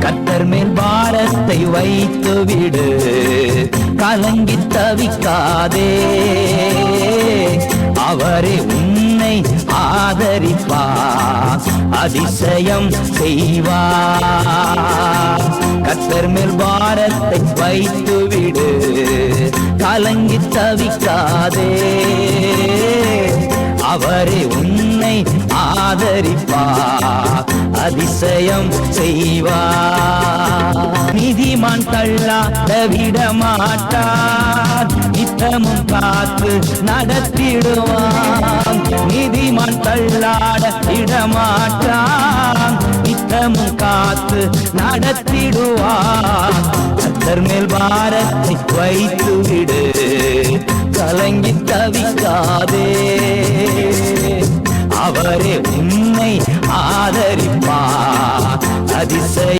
கர்த்தர் மேல் பாரத்தை வைத்து விடு, கலங்கி தவிக்காதே. அவரே உன்னை ஆதரிப்பார், அதிசயம் செய்வார். கர்த்தர் மேல் பாரத்தை வைத்து விடு, கலங்கி தவிக்காதே. அவரே உன்னை ஆதரிப்பார், அதிசயம் செய்வார். நீதிமான் தள்ளாட விடமாட்டார், நித்தமும் காத்து நடத்திடுவான். நீதிமான் தள்ளாட விடமாட்டான், நித்தமும் காத்து நடத்திடுவான். கர்த்தர் மேல் பாரத்தை வைத்து விடு, கலங்கி தவிக்காதே. அவரே உன்னை ஆதரிப்பார், அதிசயம்